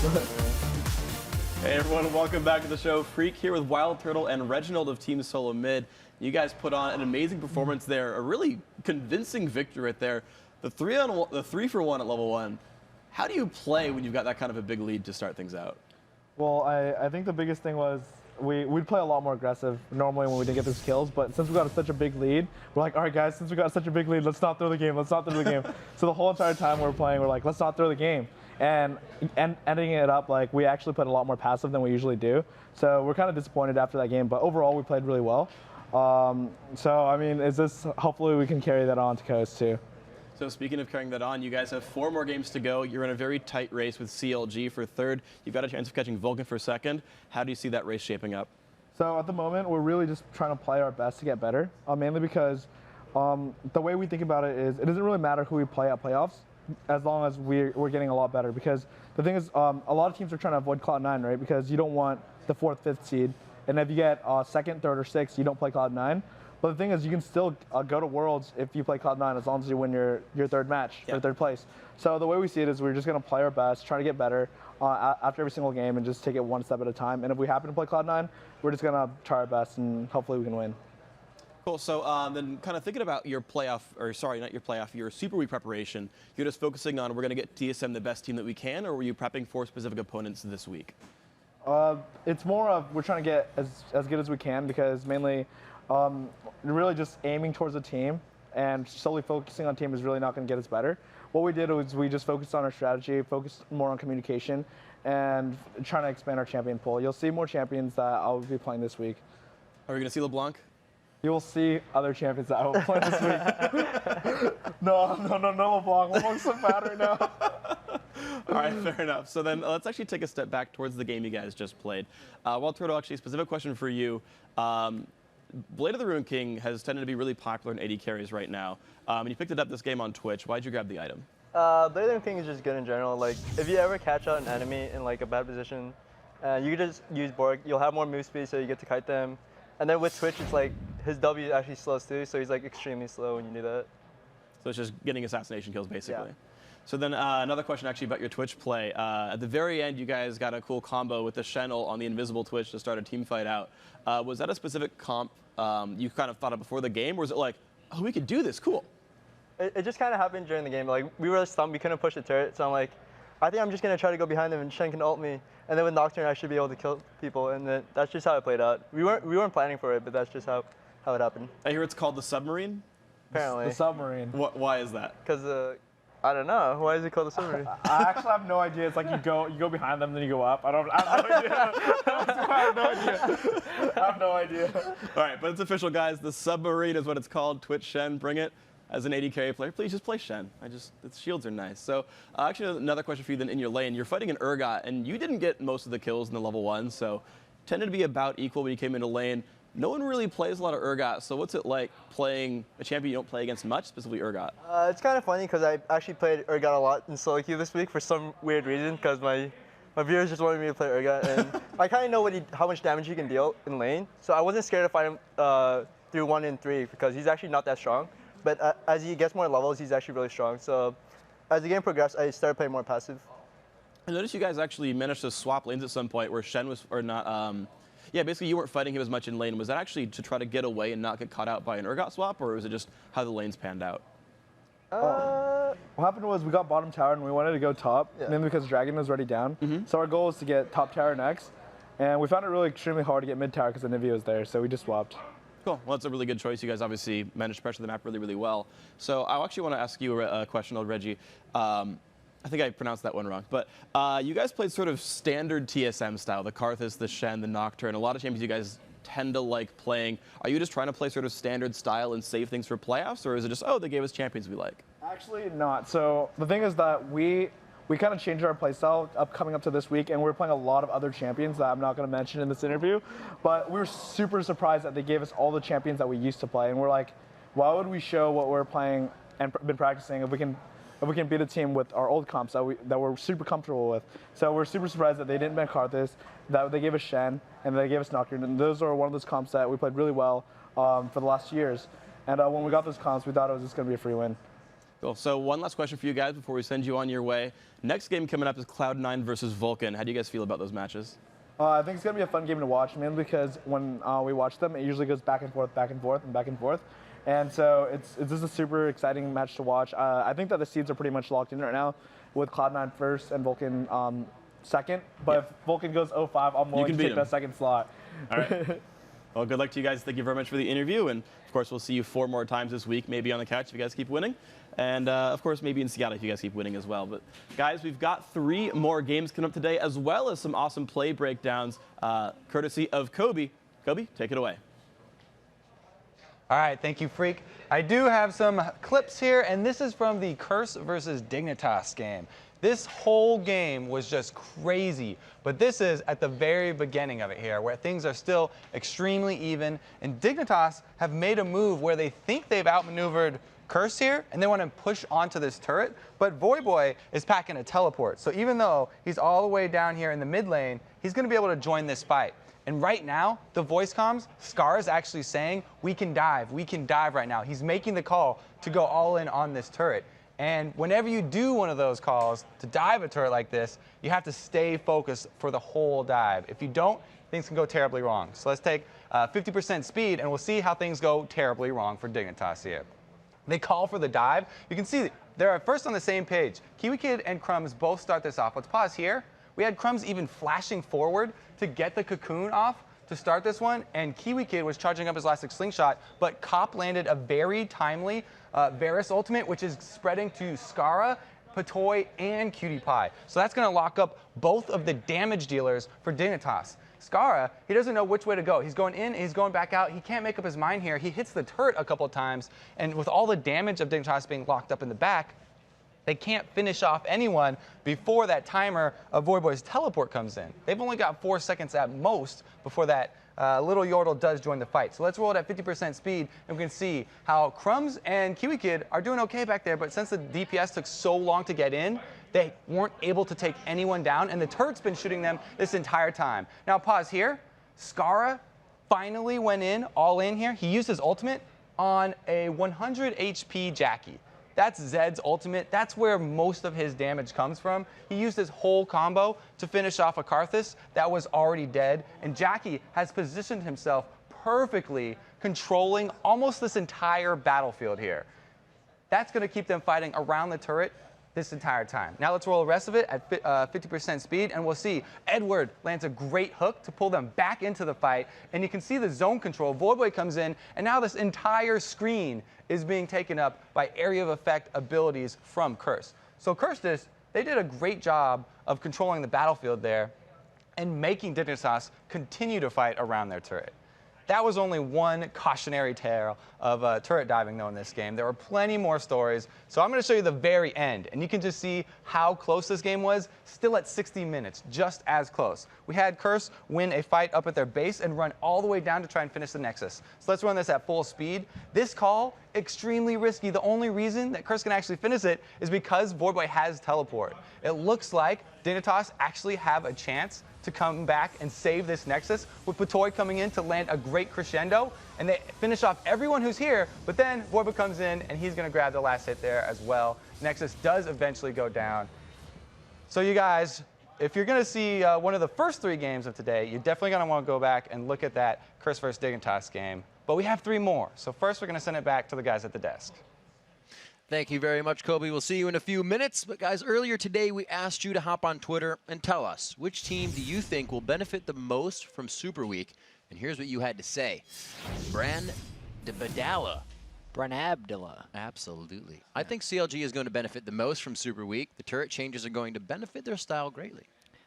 Hey everyone, welcome back to the show. Freak here with Wild Turtle and Reginald of Team Solo Mid. You guys put on an amazing performance there, a really convincing victory right there. The 3-for-1 at level 1. How do you play when you've got that kind of a big lead to start things out? Well, I think the biggest thing was we'd play a lot more aggressive normally when we didn't get those kills, but since we got such a big lead, we're like, all right guys, since we got such a big lead, let's not throw the game, let's not throw the game. So the whole entire time we were playing, we're like, let's not throw the game. And ending it up, like, we actually played a lot more passive than we usually do. So we're kind of disappointed after that game, but overall we played really well. So, I mean, hopefully we can carry that on to Coast too. So speaking of carrying that on, you guys have 4 more games to go. You're in a very tight race with CLG for 3rd. You've got a chance of catching Vulcan for 2nd. How do you see that race shaping up? So at the moment, we're really just trying to play our best to get better, mainly because the way we think about it is it doesn't really matter who we play at playoffs as long as we're getting a lot better. Because the thing is, a lot of teams are trying to avoid Cloud9, right? Because you don't want the 4th, 5th seed. And if you get 2nd, 3rd, or 6th, you don't play Cloud9. But the thing is, you can still go to Worlds if you play Cloud9 as long as you win your 3rd match for 3rd place. So the way we see it is we're just going to play our best, try to get better after every single game and just take it one step at a time. And if we happen to play Cloud9, we're just going to try our best and hopefully we can win. Cool. So then kind of thinking about your playoff, or sorry, not your playoff, your Super Week preparation, you're just focusing on we're going to get TSM the best team that we can, or were you prepping for specific opponents this week? It's more of we're trying to get as good as we can because mainly really just aiming towards the team and solely focusing on team is really not going to get us better. What we did was we just focused on our strategy, focused more on communication, and trying to expand our champion pool. You'll see more champions that I'll be playing this week. Are we going to see LeBlanc? You will see other champions that I will play this week. No, LeBlanc. LeBlanc's so bad right now. All right, fair enough. So then let's actually take a step back towards the game you guys just played. Wild Turtle, actually, a specific question for you. Blade of the Ruin King has tended to be really popular in AD carries right now. And you picked it up this game on Twitch. Why'd you grab the item? Blade of the Ruin King is just good in general. Like, if you ever catch out an enemy in like a bad position, you can just use Borg. You'll have more move speed, so you get to kite them. And then with Twitch, it's like his W actually slows too, so he's like extremely slow when you do that. So it's just getting assassination kills, basically. Yeah. So then another question actually about your Twitch play. At the very end, you guys got a cool combo with the Shenel on the invisible Twitch to start a team fight out. Was that a specific comp you kind of thought of before the game, or was it like, oh, we could do this, cool? It just kind of happened during the game. Like, we were stumped, we couldn't push the turret, so I'm like, I think I'm just going to try to go behind him and Shen can ult me. And then with Nocturne, I should be able to kill people, and then that's just how it played out. We weren't planning for it, but that's just how it happened. I hear it's called the Submarine? Apparently. The submarine. Why is that? Because, I don't know. Why is it called the submarine? I actually have no idea. It's like you go behind them, then you go up. I have no idea. I have no idea. All right, but it's official, guys. The Submarine is what it's called. Twitch Shen, bring it. As an AD carry player, please just play Shen. Its shields are nice. So actually, another question for you then in your lane. You're fighting an Urgot, and you didn't get most of the kills in the level 1, so tended to be about equal when you came into lane. No one really plays a lot of Urgot, so what's it like playing a champion you don't play against much, specifically Urgot? It's kind of funny because I actually played Urgot a lot in solo queue this week for some weird reason because my viewers just wanted me to play Urgot, and I kind of know how much damage he can deal in lane, so I wasn't scared to fight him through 1 and 3 because he's actually not that strong. But as he gets more levels, he's actually really strong. So as the game progressed, I started playing more passive. I noticed you guys actually managed to swap lanes at some point where Shen was, or not, yeah, basically you weren't fighting him as much in lane. Was that actually to try to get away and not get caught out by an Urgot swap, or was it just how the lanes panned out? What happened was we got bottom tower and we wanted to go top, mainly because Dragon was already down. So our goal was to get top tower next. And we found it really extremely hard to get mid tower because Anivia was there, so we just swapped. Cool. Well, that's a really good choice. You guys obviously managed to pressure the map really, really well. So I actually want to ask you a question, Reggie. I think I pronounced that one wrong. But you guys played sort of standard TSM style, the Karthus, the Shen, the Nocturne. A lot of champions you guys tend to like playing. Are you just trying to play sort of standard style and save things for playoffs? Or is it just, oh, they gave us champions we like? Actually not. So the thing is that we kind of changed our playstyle coming up to this week, and we're playing a lot of other champions that I'm not going to mention in this interview. But we were super surprised that they gave us all the champions that we used to play, and we're like, why would we show what we're playing and been practicing if we can beat a team with our old comps that we're super comfortable with? So we're super surprised that they didn't ban Karthus, that they gave us Shen, and they gave us Nocturne, and those are one of those comps that we played really well for the last years. And when we got those comps, we thought it was just going to be a free win. Cool. So one last question for you guys before we send you on your way. Next game coming up is Cloud9 versus Vulcan. How do you guys feel about those matches? I think it's going to be a fun game to watch, mainly because when we watch them, it usually goes back and forth, back and forth, and back and forth. And so it's just a super exciting match to watch. I think that the seeds are pretty much locked in right now with Cloud9 first and Vulcan second. But if Vulcan goes 0-5, I'm willing to take that second slot. All right. Well, good luck to you guys. Thank you very much for the interview. And, of course, we'll see you 4 more times this week, maybe on the couch if you guys keep winning. And, of course, maybe in Seattle if you guys keep winning as well. But, guys, we've got 3 more games coming up today, as well as some awesome play breakdowns, courtesy of Kobe. Kobe, take it away. All right, thank you, Freak. I do have some clips here, and this is from the Curse versus Dignitas game. This whole game was just crazy, but this is at the very beginning of it here, where things are still extremely even, and Dignitas have made a move where they think they've outmaneuvered Curse here, and they want to push onto this turret, but Voyboy is packing a teleport, so even though he's all the way down here in the mid lane, he's going to be able to join this fight. And right now, the voice comms, Scar is actually saying, we can dive right now. He's making the call to go all in on this turret. And whenever you do one of those calls to dive a turret like this, you have to stay focused for the whole dive. If you don't, things can go terribly wrong. So let's take 50% speed, and we'll see how things go terribly wrong for Dignitas here. They call for the dive. You can see they're first on the same page. KiwiKid and Crumbs both start this off. Let's pause here. We had Crumbs even flashing forward to get the cocoon off to start this one, and KiwiKid was charging up his Elastic Slingshot, but Cop landed a very timely Varus ultimate, which is spreading to Skara, Patoy, and Cutie Pie. So that's going to lock up both of the damage dealers for Dignitas. Skara, he doesn't know which way to go. He's going in, he's going back out. He can't make up his mind here. He hits the turret a couple of times, and with all the damage of Dignitas being locked up in the back, they can't finish off anyone before that timer of Voyboy's teleport comes in. They've only got 4 seconds at most before that little Yordle does join the fight. So let's roll it at 50% speed, and we can see how Crumbs and KiwiKid are doing okay back there, but since the DPS took so long to get in, they weren't able to take anyone down, and the turret's been shooting them this entire time. Now pause here. Skara finally went in, all in here. He used his ultimate on a 100 HP Jackie. That's Zed's ultimate. That's where most of his damage comes from. He used his whole combo to finish off a Karthus that was already dead. And Jackie has positioned himself perfectly, controlling almost this entire battlefield here. That's going to keep them fighting around the turret this entire time. Now let's roll the rest of it at 50% speed, and we'll see Edward lands a great hook to pull them back into the fight, and you can see the zone control. Voyboy comes in, and now this entire screen is being taken up by area of effect abilities from Curse. So Curse, they did a great job of controlling the battlefield there and making Dignitas continue to fight around their turret. That was only one cautionary tale of turret diving, though, in this game. There were plenty more stories. So I'm going to show you the very end, and you can just see how close this game was, still at 60 minutes, just as close. We had Curse win a fight up at their base and run all the way down to try and finish the Nexus. So let's run this at full speed. This call, extremely risky. The only reason that Curse can actually finish it is because Voyboy has teleport. It looks like Dignitas actually have a chance to come back and save this Nexus, with Patoy coming in to land a great crescendo, and they finish off everyone who's here, but then Voyboy comes in, and he's going to grab the last hit there as well. Nexus does eventually go down. So you guys, if you're going to see one of the first 3 games of today, you're definitely going to want to go back and look at that Curse vs. Dignitas game. But we have 3 more, so first we're going to send it back to the guys at the desk. Thank you very much, Kobe. We'll see you in a few minutes. But guys, earlier today, we asked you to hop on Twitter and tell us, which team do you think will benefit the most from Super Week? And here's what you had to say. Branabdala. Absolutely. I think CLG is going to benefit the most from Super Week. The turret changes are going to benefit their style greatly.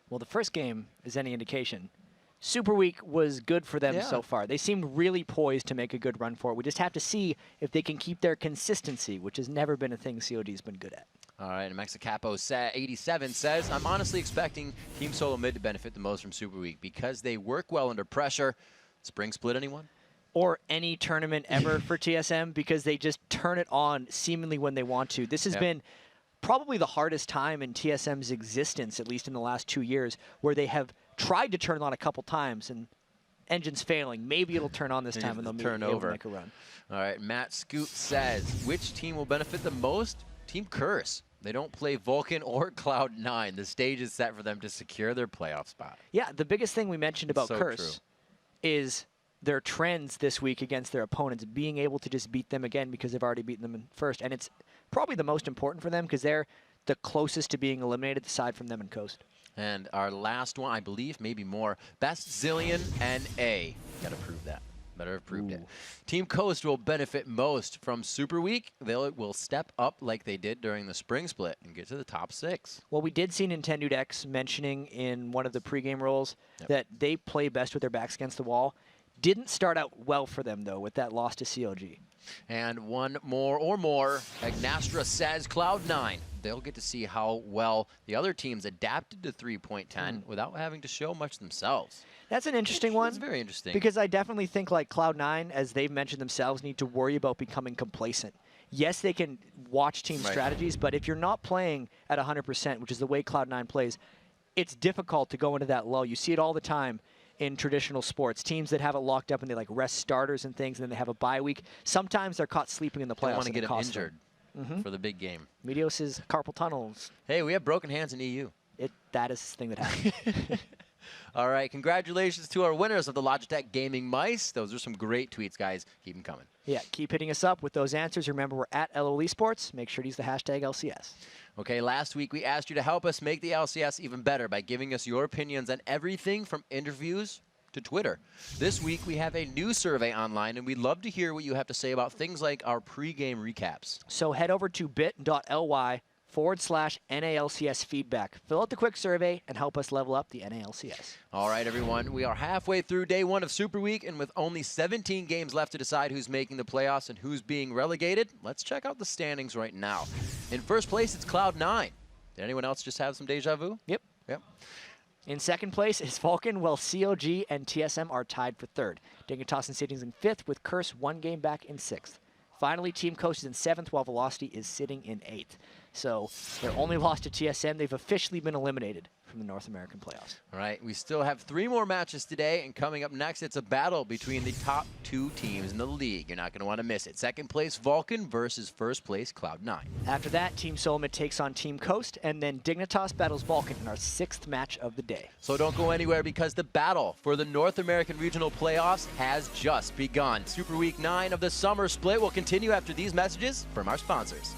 Well, the first game is any indication. Super Week was good for them so far. They seemed really poised to make a good run for it. We just have to see if they can keep their consistency, which has never been a thing COD's been good at. All right, and Mexicapo 87 says, I'm honestly expecting Team Solo Mid to benefit the most from Super Week because they work well under pressure. Spring Split, anyone? Or any tournament ever for TSM, because they just turn it on seemingly when they want to. This has been probably the hardest time in TSM's existence, at least in the last 2 years, where they have tried to turn it on a couple times and engine's failing. Maybe it'll turn on this time and they'll be able to make a run. All right, Matt Scoot says, which team will benefit the most Team Curse. They don't play Vulcan or Cloud9. The stage is set for them to secure their playoff spot. Yeah, the biggest thing we mentioned about So Curse is their trends this week against their opponents, being able to just beat them again because they've already beaten them in first. And it's probably the most important for them because they're the closest to being eliminated aside from them and Coast. And our last one, I believe, maybe more, Best Zillion NA. Got to prove that. Better have proved it. Team Coast will benefit most from Super Week. They will step up like they did during the spring split and get to the top 6. Well, we did see Nintendo X mentioning in one of the pregame roles that they play best with their backs against the wall. Didn't start out well for them, though, with that loss to CLG. And one more or more, Agnastra says Cloud9. They'll get to see how well the other teams adapted to 3.10 without having to show much themselves. That's an interesting one. It's very interesting. Because I definitely think like Cloud9, as they've mentioned themselves, need to worry about becoming complacent. Yes, they can watch team strategies, but if you're not playing at 100%, which is the way Cloud9 plays, it's difficult to go into that lull. You see it all the time in traditional sports. Teams that have it locked up and they like rest starters and things, and then they have a bye week. Sometimes they're caught sleeping in the playoffs. Don't want to get them them injured for the big game. Medios' carpal tunnels. Hey, we have broken hands in EU. That is the thing that happens. All right, congratulations to our winners of the Logitech Gaming Mice. Those are some great tweets, guys. Keep them coming. Yeah, keep hitting us up with those answers. Remember, we're at LOL Esports. Make sure to use the hashtag LCS. Okay, last week we asked you to help us make the LCS even better by giving us your opinions on everything from interviews to Twitter. This week we have a new survey online, and we'd love to hear what you have to say about things like our pregame recaps. So head over to bit.ly/NALCS feedback. Fill out the quick survey and help us level up the NALCS. All right, everyone. We are halfway through day 1 of Super Week, and with only 17 games left to decide who's making the playoffs and who's being relegated, let's check out the standings right now. In first place, it's Cloud9. Did anyone else just have some deja vu? Yep. In second place is Vulcan, while COG and TSM are tied for third. Dignitas and City's in fifth, with Curse 1 game back in sixth. Finally, Team Coast is in seventh, while Velocity is sitting in eighth. So their only loss to TSM, they've officially been eliminated from the North American playoffs. All right, we still have 3 more matches today, and coming up next, it's a battle between the top 2 teams in the league. You're not going to want to miss it. Second place, Vulcan versus first place, Cloud9. After that, Team Solomid takes on Team Coast, and then Dignitas battles Vulcan in our 6th match of the day. So don't go anywhere, because the battle for the North American Regional Playoffs has just begun. Super Week 9 of the summer split will continue after these messages from our sponsors.